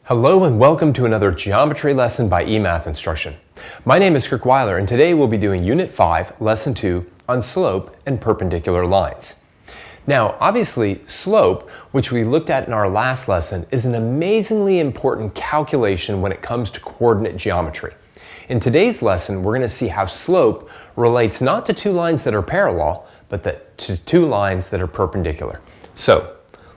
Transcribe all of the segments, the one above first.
Hello and welcome to another geometry lesson by eMath Instruction. My name is Kirk Weiler and today we'll be doing Unit 5, Lesson 2 on slope and perpendicular lines. Now obviously slope, which we looked at in our last lesson, is an amazingly important calculation when it comes to coordinate geometry. In today's lesson we're going to see how slope relates not to two lines that are parallel, but to two lines that are perpendicular. So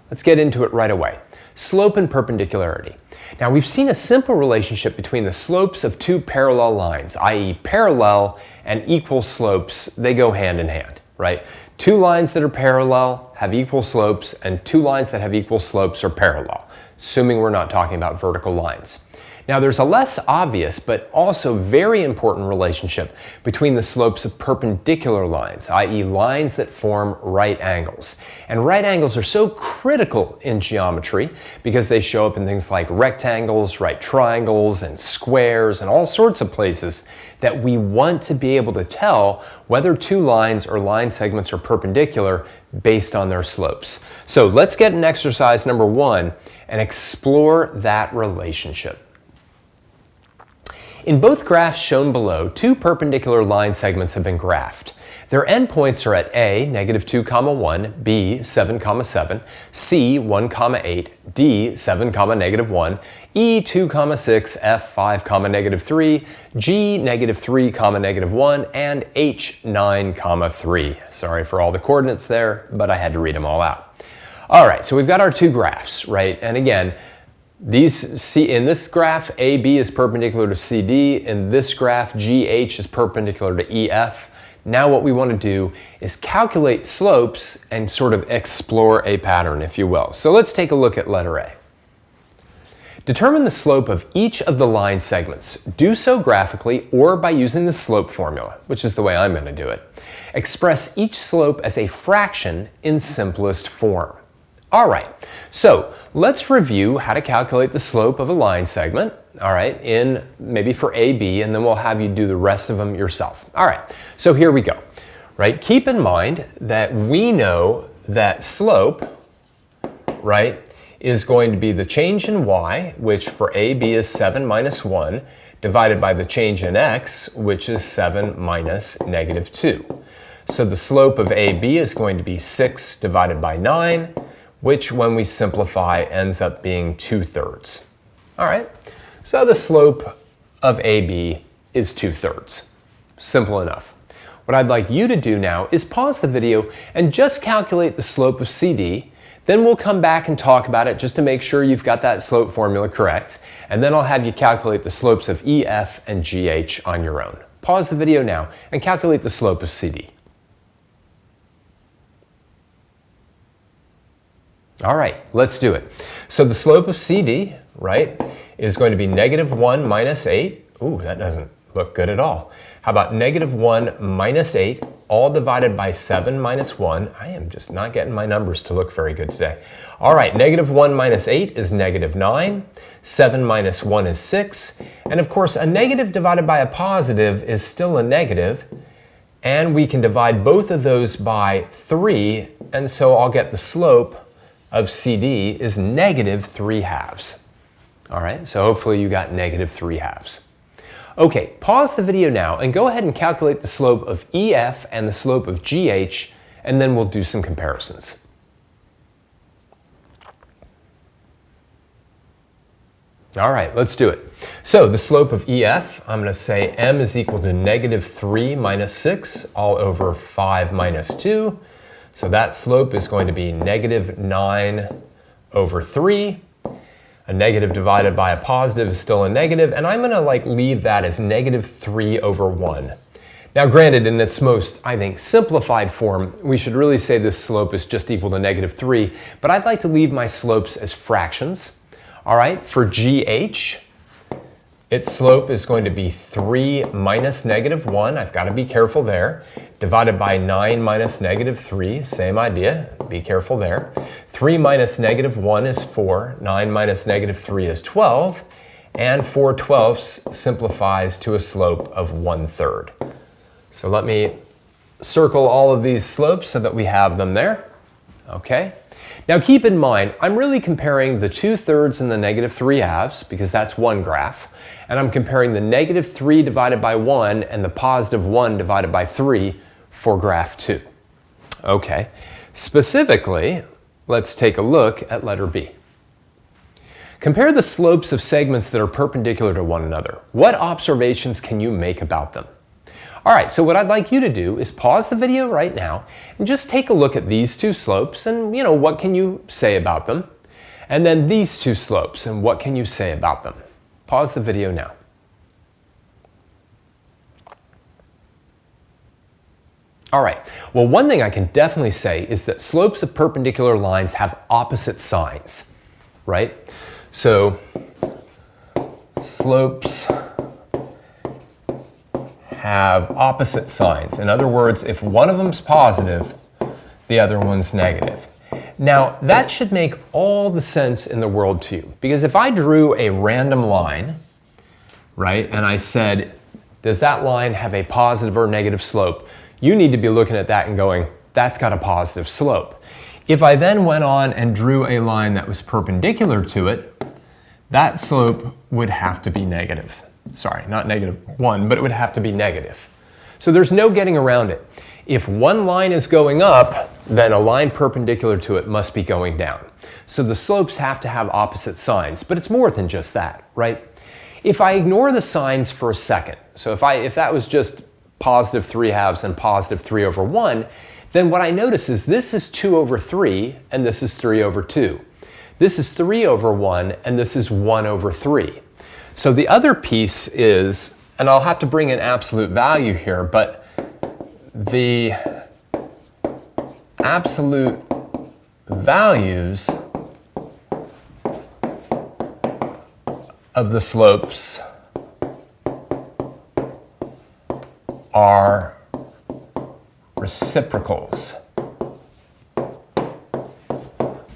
let's get into it right away. Slope and perpendicularity. Now we've seen a simple relationship between the slopes of two parallel lines, i.e. parallel and equal slopes, they go hand in hand, right? Two lines that are parallel have equal slopes and two lines that have equal slopes are parallel, assuming we're not talking about vertical lines. Now there's a less obvious but also very important relationship between the slopes of perpendicular lines, i.e. lines that form right angles. And right angles are so critical in geometry because they show up in things like rectangles, right triangles, and squares, and all sorts of places that we want to be able to tell whether two lines or line segments are perpendicular based on their slopes. So let's get in exercise number 1 and explore that relationship. In both graphs shown below, two perpendicular line segments have been graphed. Their endpoints are at A, -2, 1, B, 7, 7, C, 1, 8, D, 7, -1, E, 2, 6, F, 5, -3, G, -3, -1, and H, 9, 3. Sorry for all the coordinates there, but I had to read them all out. All right, so we've got our two graphs, right? And again, in this graph, AB is perpendicular to CD. In this graph, GH is perpendicular to EF. Now what we want to do is calculate slopes and sort of explore a pattern, if you will. So let's take a look at letter A. Determine the slope of each of the line segments. Do so graphically or by using the slope formula, which is the way I'm going to do it. Express each slope as a fraction in simplest form. All right, so let's review how to calculate the slope of a line segment, all right, maybe for AB, and then we'll have you do the rest of them yourself. All right, so here we go, right? Keep in mind that we know that slope, right, is going to be the change in y, which for AB is 7 minus 1, divided by the change in x, which is 7 minus -2. So the slope of AB is going to be 6 divided by 9, which when we simplify ends up being 2/3. All right, so the slope of AB is 2/3. Simple enough. What I'd like you to do now is pause the video and just calculate the slope of CD. Then we'll come back and talk about it just to make sure you've got that slope formula correct. And then I'll have you calculate the slopes of EF and GH on your own. Pause the video now and calculate the slope of CD. All right, let's do it. So the slope of CD, right, is going to be -1 minus 8. Ooh, that doesn't look good at all. How about -1 minus 8, all divided by 7 minus 1. I am just not getting my numbers to look very good today. All right, -1 minus 8 is -9. 7 minus 1 is 6. And of course, a negative divided by a positive is still a negative. And we can divide both of those by 3. And so I'll get the slope of CD is -3/2. All right, so hopefully you got -3/2. Okay, pause the video now and go ahead and calculate the slope of EF and the slope of GH, and then we'll do some comparisons. All right, let's do it. So the slope of EF, I'm going to say m is equal to -3 minus 6 all over 5 minus 2. So that slope is going to be -9/3. A negative divided by a positive is still a negative, and I'm going to leave that as -3/1. Now granted, in its most, I think, simplified form, we should really say this slope is just equal to -3, but I'd like to leave my slopes as fractions. All right, for GH, its slope is going to be 3 minus -1. I've got to be careful there. Divided by 9 minus -3, same idea. Be careful there. 3 minus -1 is 4. 9 minus -3 is 12. And 4/12 simplifies to a slope of 1/3. So let me circle all of these slopes so that we have them there. Okay? Now keep in mind, I'm really comparing the 2/3 and the -3/2 because that's one graph, and I'm comparing the -3 divided by 1 and the +1 divided by 3 for graph 2. Okay, specifically, let's take a look at letter B. Compare the slopes of segments that are perpendicular to one another. What observations can you make about them? All right, so what I'd like you to do is pause the video right now and just take a look at these two slopes and, what can you say about them? And then these two slopes and what can you say about them? Pause the video now. All right, well, one thing I can definitely say is that slopes of perpendicular lines have opposite signs, right? So slopes have opposite signs. In other words, if one of them's positive, the other one's negative. Now, that should make all the sense in the world to you, because if I drew a random line, right, and I said, does that line have a positive or negative slope? You need to be looking at that and going, that's got a positive slope. If I then went on and drew a line that was perpendicular to it, that slope would have to be negative. Sorry, not -1, but it would have to be negative. So there's no getting around it. If one line is going up, then a line perpendicular to it must be going down. So the slopes have to have opposite signs, but it's more than just that, right? If I ignore the signs for a second, so if that was just +3/2 and +3/1, then what I notice is this is 2/3 and this is 3/2. This is 3/1 and this is 1/3. So the other piece is, and I'll have to bring in absolute value here, but the absolute values of the slopes are reciprocals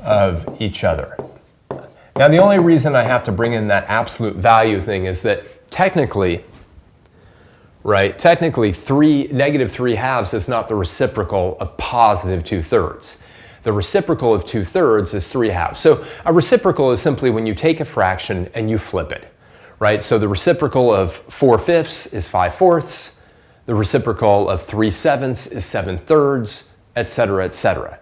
of each other. Now, the only reason I have to bring in that absolute value thing is that technically, right, -3/2 is not the reciprocal of +2/3. The reciprocal of 2/3 is 3/2. So a reciprocal is simply when you take a fraction and you flip it, right? So the reciprocal of 4/5 is 5/4. The reciprocal of 3/7 is 7/3, etc., etc.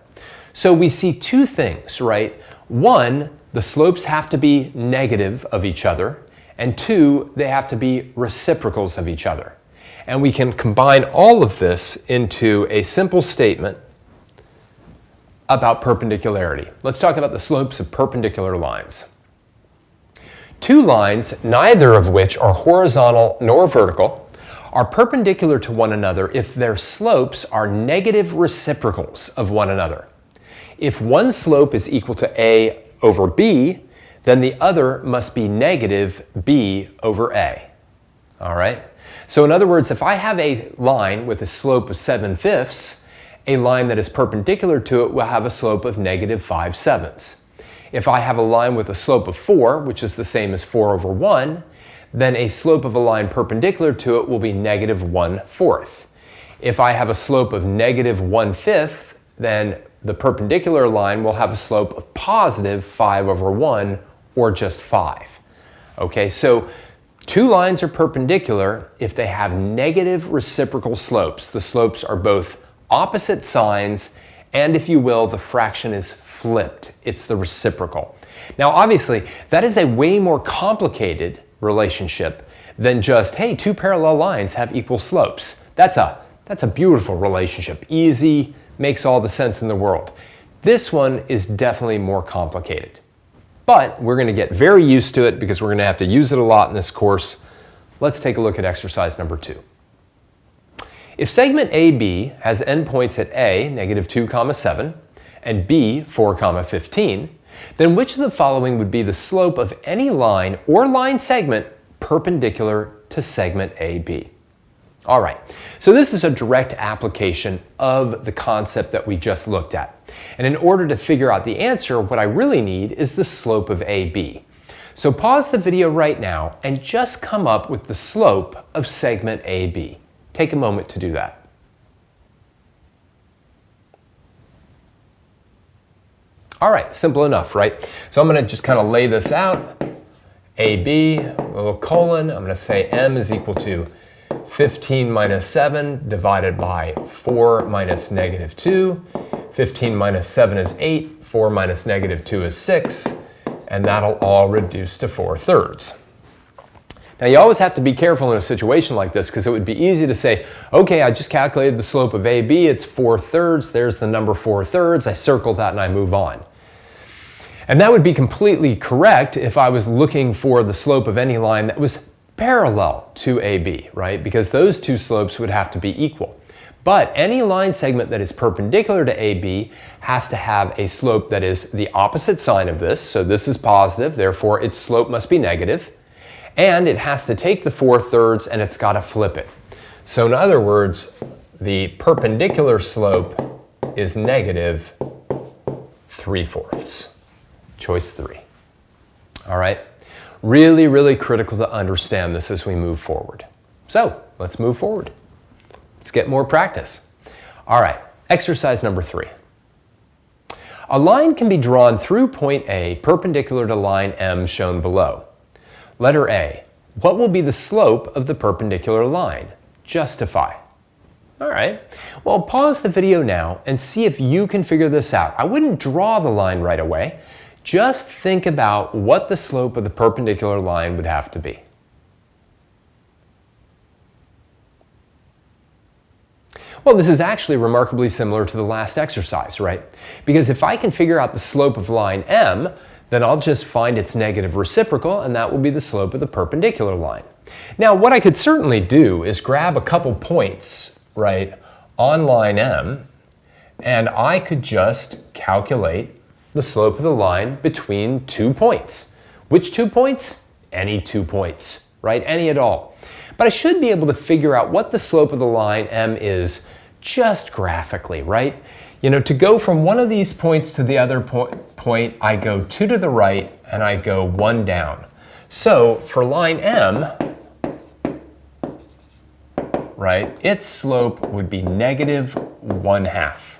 So we see two things, right? One, the slopes have to be negative of each other, and two, they have to be reciprocals of each other. And we can combine all of this into a simple statement about perpendicularity. Let's talk about the slopes of perpendicular lines. Two lines, neither of which are horizontal nor vertical, are perpendicular to one another if their slopes are negative reciprocals of one another. If one slope is equal to A over B, then the other must be negative B over A. All right? So in other words, if I have a line with a slope of 7/5, a line that is perpendicular to it will have a slope of -5/7. If I have a line with a slope of 4, which is the same as 4/1, then a slope of a line perpendicular to it will be -1/4. If I have a slope of -1/5, then the perpendicular line will have a slope of +5/1, or just 5. Okay, so two lines are perpendicular if they have negative reciprocal slopes. The slopes are both opposite signs, and if you will, the fraction is flipped. It's the reciprocal. Now, obviously, that is a way more complicated relationship than just, hey, two parallel lines have equal slopes. That's a beautiful relationship. Easy, makes all the sense in the world. This one is definitely more complicated. But we're going to get very used to it because we're going to have to use it a lot in this course. Let's take a look at exercise number 2. If segment AB has endpoints at A, -2, 7, and B, 4, 15, then which of the following would be the slope of any line or line segment perpendicular to segment AB? All right, so this is a direct application of the concept that we just looked at. And in order to figure out the answer, what I really need is the slope of AB. So pause the video right now and just come up with the slope of segment AB. Take a moment to do that. All right, simple enough, right? So I'm going to just kind of lay this out. AB, a little colon, I'm going to say m is equal to 15 minus 7 divided by 4 minus negative 2. 15 minus 7 is 8, 4 minus negative 2 is 6, and that'll all reduce to 4/3. Now you always have to be careful in a situation like this because it would be easy to say, okay, I just calculated the slope of AB, it's 4/3, there's the number 4/3, I circle that and I move on. And that would be completely correct if I was looking for the slope of any line that was parallel to AB, right? Because those two slopes would have to be equal. But any line segment that is perpendicular to AB has to have a slope that is the opposite sign of this. So this is positive, therefore its slope must be negative. And it has to take the 4/3 and it's got to flip it. So in other words, the perpendicular slope is negative 3/4. Choice 3. All right. Really, really critical to understand this as we move forward. So let's move forward. Let's get more practice. All right, exercise number 3. A line can be drawn through point A perpendicular to line M shown below. Letter A, what will be the slope of the perpendicular line? Justify. All right, well, pause the video now and see if you can figure this out. I wouldn't draw the line right away. Just think about what the slope of the perpendicular line would have to be. Well, this is actually remarkably similar to the last exercise, right? Because if I can figure out the slope of line M, then I'll just find its negative reciprocal, and that will be the slope of the perpendicular line. Now, what I could certainly do is grab a couple points, right, on line M, and I could just calculate the slope of the line between 2 points. Which 2 points? Any 2 points, right? Any at all. But I should be able to figure out what the slope of the line M is just graphically, right? You know, to go from one of these points to the other point, I go 2 to the right and I go 1 down. So for line M, right, its slope would be negative 1/2.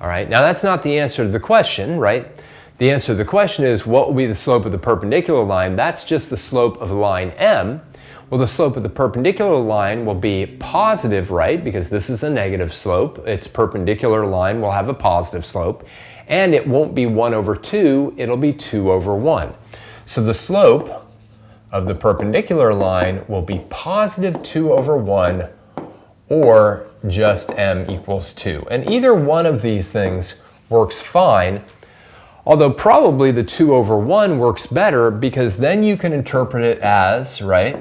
All right, now that's not the answer to the question, right? The answer to the question is what will be the slope of the perpendicular line? That's just the slope of line M. Well, the slope of the perpendicular line will be positive, right? Because this is a negative slope. Its perpendicular line will have a positive slope. And it won't be 1/2, it'll be 2/1. So the slope of the perpendicular line will be positive 2/1 or just m equals 2. And either one of these things works fine, although probably the 2/1 works better because then you can interpret it as, right,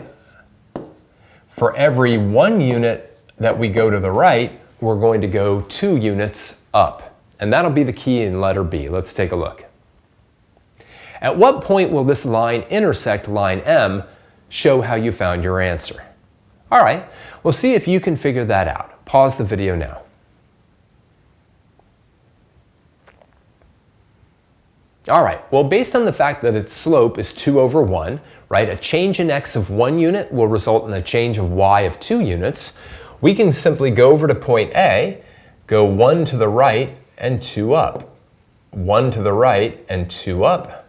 for every 1 unit that we go to the right, we're going to go 2 units up. And that'll be the key in letter B. Let's take a look. At what point will this line intersect line M? Show how you found your answer. All right, we'll see if you can figure that out. Pause the video now. All right, well, based on the fact that its slope is 2/1, right, a change in x of 1 unit will result in a change of y of 2 units, we can simply go over to point A, go 1 to the right and 2 up. 1 to the right and 2 up.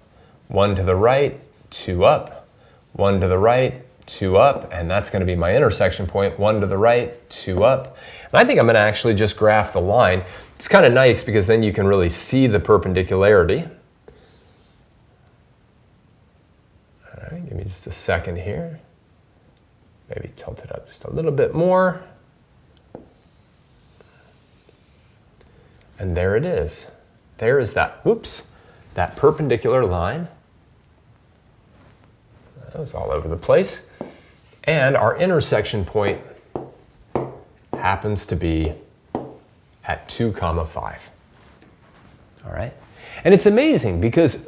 1 to the right, 2 up. 1 to the right, 2 up, and that's going to be my intersection point. 1 to the right, 2 up. And I think I'm going to actually just graph the line. It's kind of nice because then you can really see the perpendicularity. All right, give me just a second here. Maybe tilt it up just a little bit more. And there it is. There is that, whoops, that perpendicular line. That was all over the place. And our intersection point happens to be at 2,5. All right? And it's amazing because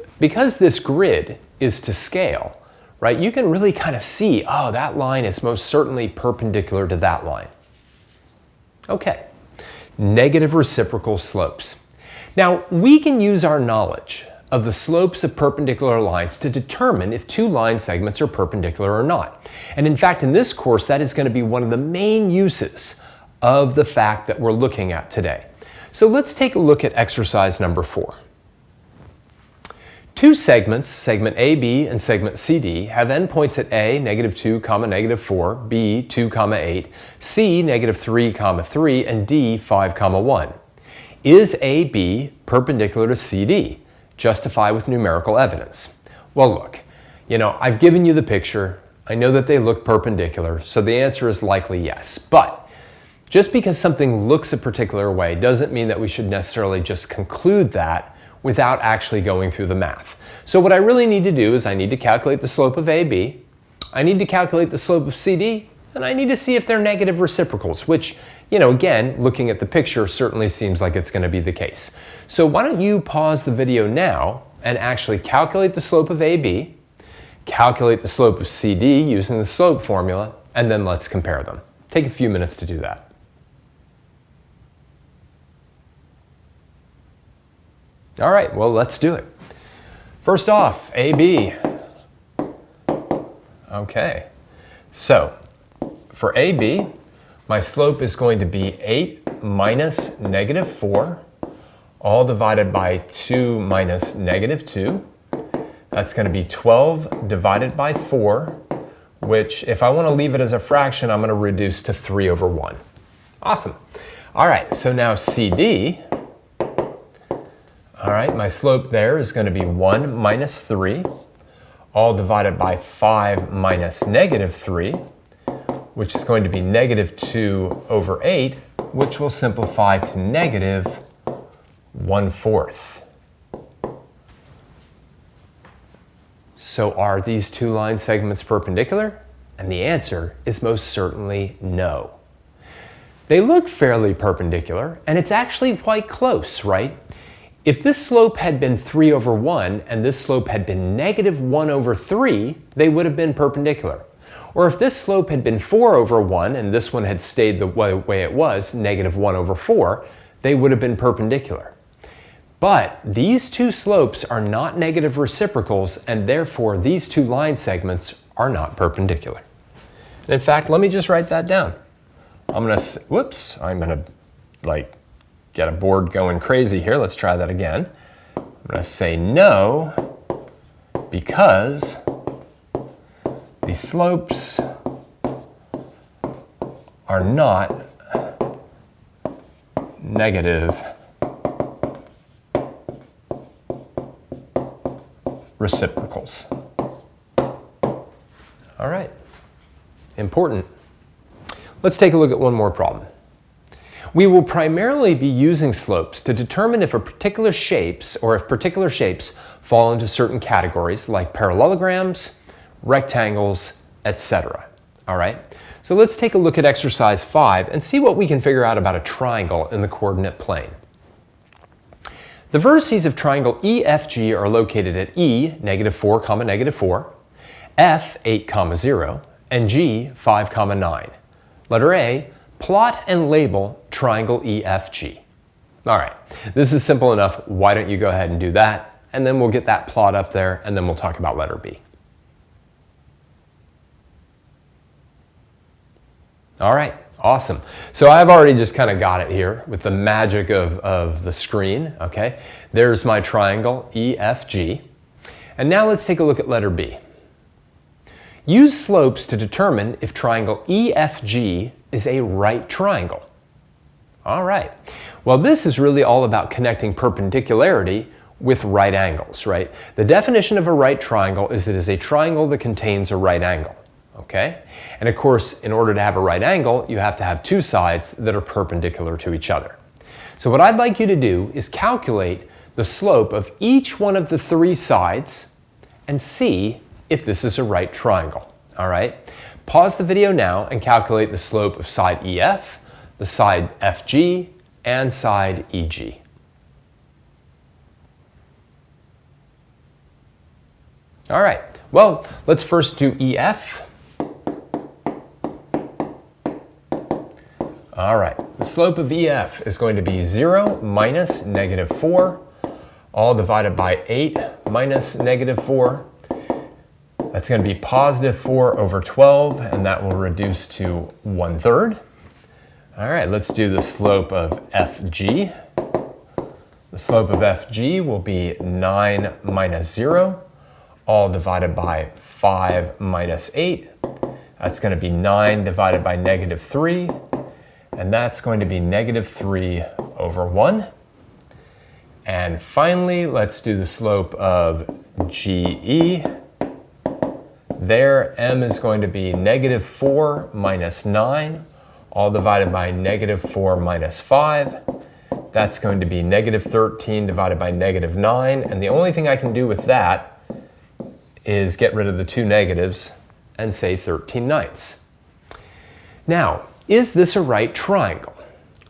this grid is to scale, right? You can really kind of see, oh, that line is most certainly perpendicular to that line. Okay, negative reciprocal slopes. Now, we can use our knowledge of the slopes of perpendicular lines to determine if 2 line segments are perpendicular or not. And in fact, in this course, that is going to be one of the main uses of the fact that we're looking at today. So let's take a look at exercise number 4. Two segments, segment AB and segment CD, have endpoints at A, -2, -4, B, 2, 8, C, -3, 3, and D, 5, 1. Is AB perpendicular to CD? Justify with numerical evidence. Well, look, I've given you the picture. I know that they look perpendicular, so the answer is likely yes. But just because something looks a particular way doesn't mean that we should necessarily just conclude that without actually going through the math. So what I really need to do is I need to calculate the slope of AB, I need to calculate the slope of CD, and I need to see if they're negative reciprocals, which, again, looking at the picture certainly seems like it's going to be the case. So why don't you pause the video now and actually calculate the slope of AB, calculate the slope of CD using the slope formula, and then let's compare them. Take a few minutes to do that. All right, well, let's do it. First off, AB. Okay, so for AB, my slope is going to be 8 minus -4, all divided by 2 minus -2. That's going to be 12 divided by 4, which if I want to leave it as a fraction, I'm going to reduce to 3 over 1. Awesome. All right, so now CD. All right, my slope there is going to be 1 minus 3, all divided by 5 minus -3, which is going to be -2 over 8, which will simplify to -1/4. So are these two line segments perpendicular? And the answer is most certainly no. They look fairly perpendicular, and it's actually quite close, right? If this slope had been 3 over 1 and this slope had been -1 over 3, they would have been perpendicular. Or if this slope had been 4 over 1 and this one had stayed the way it was, -1 over 4, they would have been perpendicular. But these two slopes are not negative reciprocals, and therefore these two line segments are not perpendicular. And in fact, let me just write that down. I'm going to get a board going crazy here. Let's try that again. I'm going to say no because the slopes are not negative reciprocals. All right, important. Let's take a look at one more problem. We will primarily be using slopes to determine if particular shapes fall into certain categories like parallelograms, rectangles, etc. All right, so let's take a look at exercise 5 and see what we can figure out about a triangle in the coordinate plane. The vertices of triangle EFG are located at E, -4, -4, F, 8, 0, and G, 5, 9. Letter A, plot and label triangle EFG. All right, this is simple enough. Why don't you go ahead and do that? And then we'll get that plot up there, and then we'll talk about letter B. All right, awesome. So I've already just kind of got it here with the magic of the screen, okay? There's my triangle EFG. And now let's take a look at letter B. Use slopes to determine if triangle EFG is a right triangle. All right. Well, this is really all about connecting perpendicularity with right angles, right? The definition of a right triangle is it is a triangle that contains a right angle, okay? And of course, in order to have a right angle, you have to have two sides that are perpendicular to each other. So what I'd like you to do is calculate the slope of each one of the three sides and see if this is a right triangle, all right? Pause the video now and calculate the slope of side EF, the side FG, and side EG. All right, well, let's first do EF. All right, the slope of EF is going to be 0 minus -4, all divided by 8 minus -4. That's going to be +4 over 12, and that will reduce to 1/3. All right, let's do the slope of FG. The slope of FG will be 9 minus 0, all divided by 5 minus 8. That's going to be 9 divided by negative 3, and that's going to be negative 3 over 1. And finally, let's do the slope of GE. There, m is going to be negative 4 minus 9, all divided by negative 4 minus 5. That's going to be negative 13 divided by negative 9. And the only thing I can do with that is get rid of the two negatives and say 13/9. Now, is this a right triangle?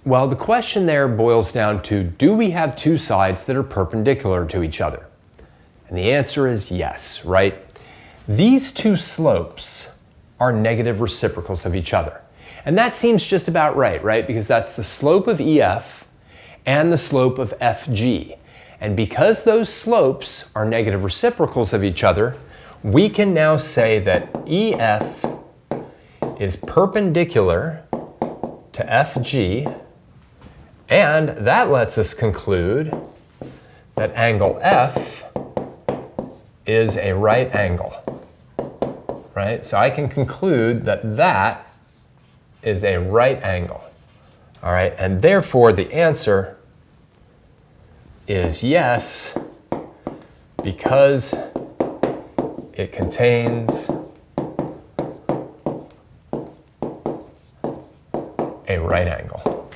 Well, the question there boils down to, do we have two sides that are perpendicular to each other? And the answer is yes, right? These two slopes are negative reciprocals of each other. And that seems just about right? Because that's the slope of EF and the slope of FG. And because those slopes are negative reciprocals of each other, we can now say that EF is perpendicular to FG, and that lets us conclude that angle F is a right angle, right? So I can conclude that that is a right angle, all right? And therefore the answer is yes, because it contains a right angle.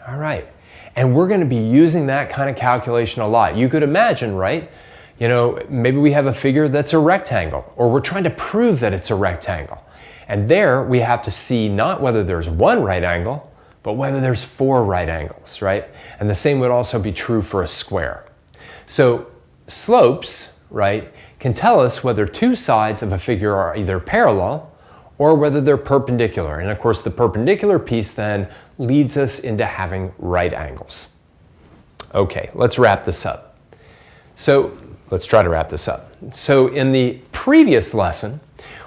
All right, and we're going to be using that kind of calculation a lot. You could imagine, right? You know, maybe we have a figure that's a rectangle, or we're trying to prove that it's a rectangle. And there we have to see not whether there's one right angle, but whether there's four right angles, right? And the same would also be true for a square. So slopes, right, can tell us whether two sides of a figure are either parallel or whether they're perpendicular. And of course, the perpendicular piece then leads us into having right angles. Okay, let's wrap this up. So let's try to wrap this up. So in the previous lesson,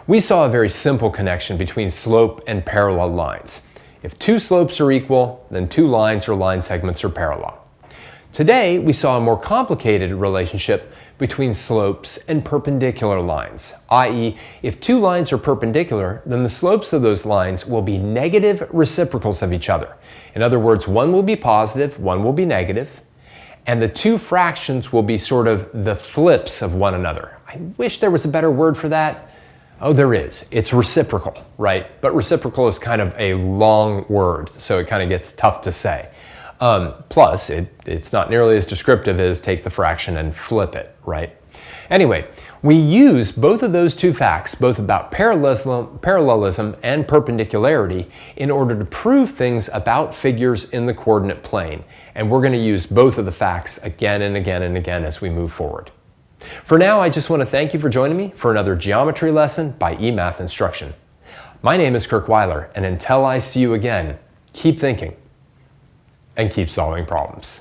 we saw a very simple connection between slope and parallel lines. If two slopes are equal, then two lines or line segments are parallel. Today, we saw a more complicated relationship between slopes and perpendicular lines, i.e., if two lines are perpendicular, then the slopes of those lines will be negative reciprocals of each other. In other words, one will be positive, one will be negative, and the two fractions will be sort of the flips of one another. I wish there was a better word for that. Oh, there is. It's reciprocal, right? But reciprocal is kind of a long word, so it kind of gets tough to say. Plus, it's not nearly as descriptive as take the fraction and flip it, right? Anyway, we use both of those two facts, both about parallelism and perpendicularity, in order to prove things about figures in the coordinate plane. And we're going to use both of the facts again and again and again as we move forward. For now, I just want to thank you for joining me for another geometry lesson by eMath Instruction. My name is Kirk Weiler, and until I see you again, keep thinking and keep solving problems.